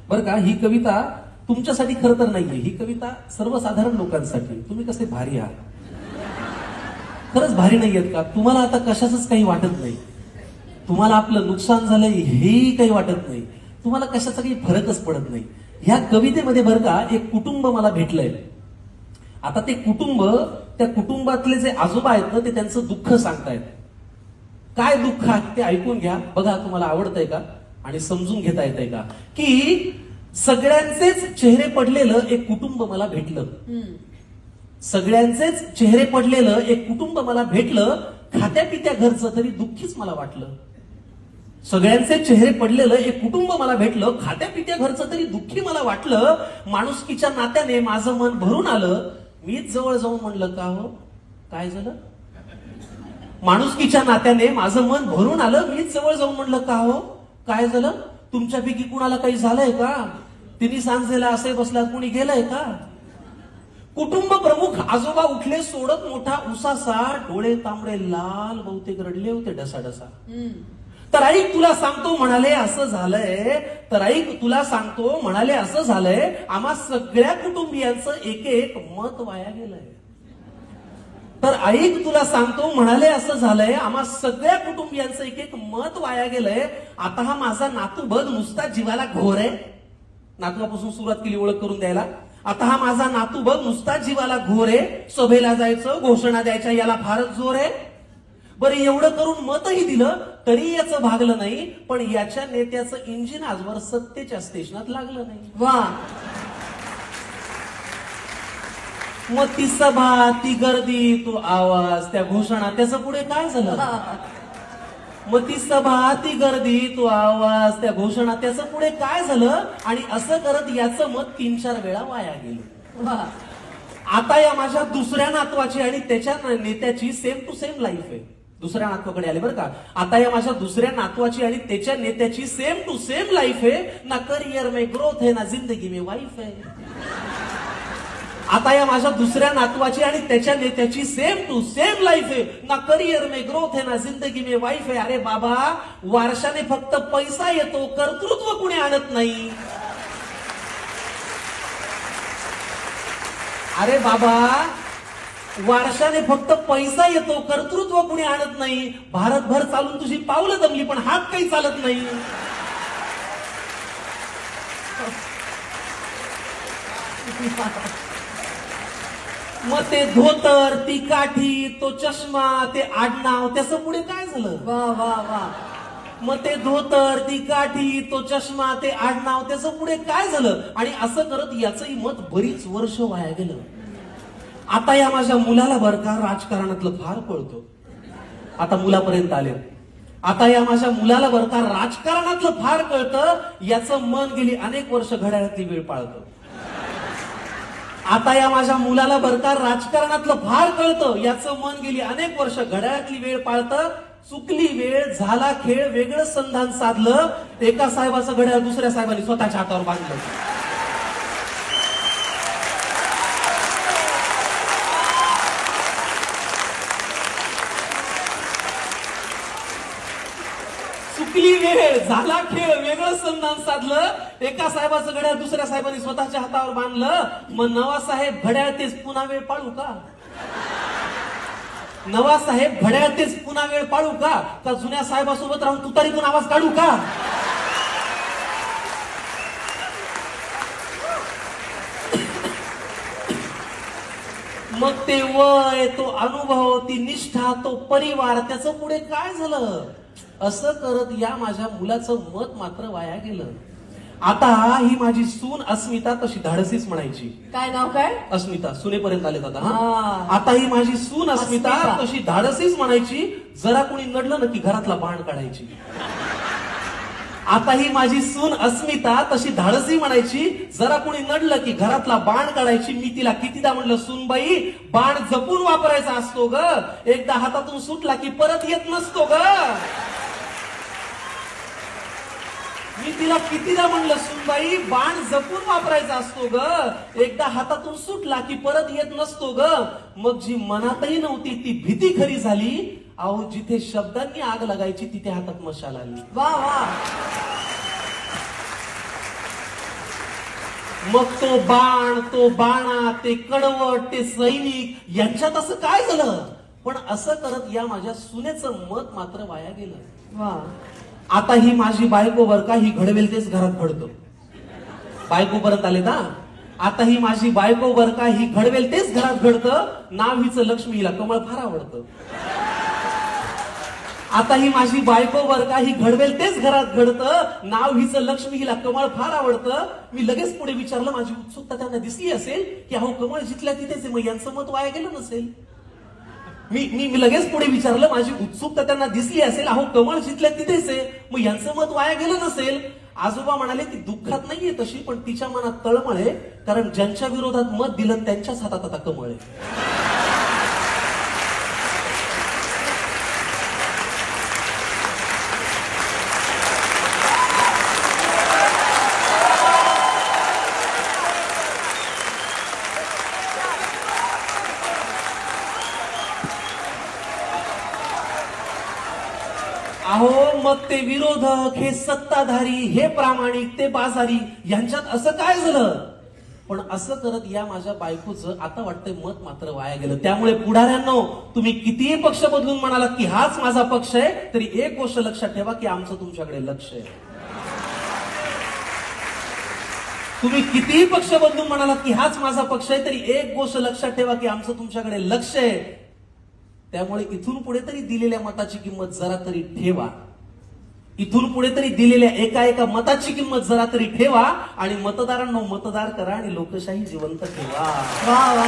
बरं का, ही कविता तुमच्यासाठी खरं तर नाहीये, ही कविता सर्वसाधारण लोकांसाठी. तुम्ही कसे भारी आहात, खरंच भारी नाहीयेत का? तुम्हाला आता कशाचंच काही वाटत नाही, तुम्हाला आपलं नुकसान झालंय हेही काही वाटत नाही, तुम्हाला कशाचा काही फरकच पडत नाही. ह्या कवितेमध्ये बरं का एक कुटुंब मला भेटलंय. आता ते कुटुंब, त्या कुटुंबातले जे आजोबा आहेत ना, ते त्यांचं दुःख सांगतायत. काय दुःख आहे ते ऐकून घ्या, बघा तुम्हाला आवडतंय का आणि समजून घेता येतंय का. की सगळ्यांचेच चेहरे पडलेलं एक कुटुंब मला भेटलं, सगळ्यांचेच चेहरे पडलेलं एक कुटुंब मला भेटलं, खात्यापित्या घरचं तरी दुःखीच मला वाटलं. सगळ्यांचे चेहरे पडलेलं एक कुटुंब मला भेटलं, खात्यापित्या घरचं तरी दुःखी मला वाटलं. माणुसकीच्या नात्याने माझं मन भरून आलं, मीच जवळ जाऊन म्हणलं का हो काय झालं. माणुसकीच्या नात्याने माझं मन भरून आलं, मीच जवळ जाऊन म्हणलं का हो काय झालं. तुमच्यापैकी कुणाला काही झालंय का, तिन्ही सांजेला असे बसलात, कुणी गेलंय का. कुटुंब प्रमुख आजोबा उठले सोडत मोठा उसासा, डोळे तांबडे लाल, बहुतेक रडले होते डसाडसा. तर ऐक तुला सांगतो म्हणाले असं झालंय, तर ऐक तुला सांगतो म्हणाले असं झालंय, आम्हा सगळ्या कुटुंबियांचं एक एक मत वाया गेलंय. तर ऐक तुला सांगतो म्हणाले असं झालंय, आम्हा सगळ्या कुटुंबियांचं एक एक मत वाया गेलंय. आता हा माझा नातू बघ नुसता जीवाला घोर आहे. नातवापासून सुरुवात केली ओळख करून द्यायला. आता हा माझा नातू बघ नुसता जीवाला घोर आहे, सभेला जायचं, घोषणा द्यायच्या याला फारच जोर आहे. बरं एवढं करून मतही दिलं तरी याचं भागलं नाही, पण याच्या नेत्याचं इंजिन आजवर सत्तेच्या स्टेशनात लागलं नाही. वा, मग ती सभा, ती गर्दी, तो आवाज, त्या घोषणा, त्याचं पुढे काय झालं. मग ती सभा, ती गर्दी, तो आवाज, त्या घोषणा, त्याचं पुढे काय झालं. आणि असं करत याचं मत 3-4 वेळा वाया गेलं. वा, आता या माझ्या दुसऱ्या नातवाची आणि त्याच्या नेत्याची सेम टू सेम लाईफ आहे. दुसऱ्या नातवाकडे आले बरं का. आता या माझ्या दुसऱ्या नातवाची आणि त्याच्या नेत्याची सेम टू सेम लाईफ आहे. ना करियर में ग्रोथ है, ना जिंदगी में वाईफ है. आता या माझ्या दुसऱ्या नातवाची आणि त्याच्या नेत्याची सेम टू सेम लाईफ आहे. ना करियर में ग्रोथ है, ना जिंदगी में वाईफ है. अरे बाबा, वारशाने फक्त पैसा येतो, कर्तृत्व कुणी आणत नाही. अरे बाबा, वारशाने फक्त पैसा येतो, कर्तृत्व कुणी आणत नाही. भारतभर चालून तुझी पावलं दमली, पण हात काही चालत नाही. मग ते धोतर, ती काठी, तो चष्मा, ते आडनाव, त्याचं पुढे काय झालं. वा, वा, वा. मग ते धोतर, ती काठी, तो चष्मा, ते आडनाव, त्याचं पुढे काय झालं. आणि असं करत याचंही मत बरीच वर्ष वाया गेलं. आता या माझ्या मुलाला बरं का राजकारणातलं फार कळतं. आता मुलापर्यंत आले. आता या माझ्या मुलाला बरं का राजकारणातलं फार कळतं. याचं मन गेली अनेक वर्ष घड्याळातली वेळ पाळतं. आता या माझ्या मुलाला बरं का राजकारणातलं फार कळतं. याचं मन गेली अनेक वर्ष घड्याळातली वेळ पाळतं. चुकली वेळ, झाला खेळ, वेगळं संधान साधलं. एका साहेबाचं घड्याळ दुसऱ्या साहेबांनी स्वतःच्या हातावर बांधलं. चुकली वेळ, झाला खेळ, वेगळं संधान साधलं. एका साहेबाचं घड्याळ दुसऱ्या साहेबांनी स्वतःच्या हातावर बांधलं. मग नवा साहेब घड्याळ तेच पुन्हा वेळ पाळू का. नवा साहेब घड्याळ तेच पुन्हा वेळ पाळू का. का जुन्या साहेबासोबत राहून तुतारीतून आवाज काढू का. मग ते वय, तो अनुभव, ती निष्ठा, तो परिवार, त्याचं पुढे काय झालं. असं करत या माझ्या मुलाचं मत मात्र वाया गेलं. आता ही माझी सून अस्मिता तशी धाडसीच म्हणायची. काय नाव काय. अस्मिता, सुनेपर्यंत आले दादा. हा. आता ही माझी सून अस्मिता अस्मिता तशी धाडसीच म्हणायची. जरा कोणी नडलं ना की घरातला बाण काढायची. आता ही माझी सून अस्मिता तशी धाडसी म्हणायची. जरा कोणी नडलं की घरातला बाण काढायची. मी तिला कितीदा म्हणलं, सूनबाई बाण जपून वापरायचा असतो ग, एकदा हातातून सुटला की परत येत नसतो ग. मी तिला कितीदा म्हणलं, सुनबाई बाण जपून वापरायचा असतो ग, एकदा हातातून सुटला की परत येत नसतो ग. मग जी मनातही नव्हती ती भीती खरी झाली. अहो, जिथे शब्दांनी आग लागायची तिथे हातात मशाल आली. वा वा. मग तो बाण, तो बाणा, ते कडवट, ते सैनिक यांच्यात असं काय झालं? पण असं करत या माझ्या सुनेचं मत मात्र वाया गेलं. वा. आता ही माझी बायको बर का, ही घडवेल तेच घरात घडतं. बायको परत आले ना. आता ही माझी बायको बर का, ही घडवेल तेच घरात घडतं. नाव हिचं लक्ष्मी, हिला कमळ फार आवडतं. आता ही माझी बायको बर का, ही घडवेल तेच घरात घडतं. नाव हिचं लक्ष्मी, हिला कमळ फार आवडतं. मी लगेच पुढे विचारलं, माझी उत्सुकता त्यांना दिसली असेल की अहो कमळ जिथल्या तिथेच आहे, मग यांचं मत वाया गेलं नसेल. मी लगेच पुढे विचारलं, माझी उत्सुकता त्यांना दिसली असेल, अहो कमळ जिथल्या तिथेच आहे, मग यांचं मत वाया गेलं नसेल. आजोबा म्हणाले, ती दुःखात नाहीये तशी, पण तिच्या मनात तळमळ आहे, कारण ज्यांच्या विरोधात मत दिलं त्यांच्याच हातात आता कमळ आहे. अहो मग ते विरोधक, हे सत्ताधारी, हे प्रामाणिक, ते बाजारी, यांच्यात असं काय झालं? पण असं करत या माझ्या बायकोचं आता वाटतंय मत मात्र वाया गेलं. त्यामुळे पुढाऱ्यांनो, तुम्ही कितीही पक्ष बदलून म्हणालात की हाच माझा पक्ष आहे, तरी एक गोष्ट लक्षात ठेवा की आमचं तुमच्याकडे लक्ष आहे. तुम्ही कितीही पक्ष बदलून म्हणालात की हाच माझा पक्ष आहे, तरी एक गोष्ट लक्षात ठेवा की आमचं तुमच्याकडे लक्ष आहे. त्यामुळे इथून पुढे तरी दिलेल्या मताची किंमत जरा तरी ठेवा. इथून पुढे तरी दिलेल्या एका एका मताची किंमत जरा तरी ठेवा आणि मतदारांना मतदार करा आणि लोकशाही जिवंत ठेवा. वा वा.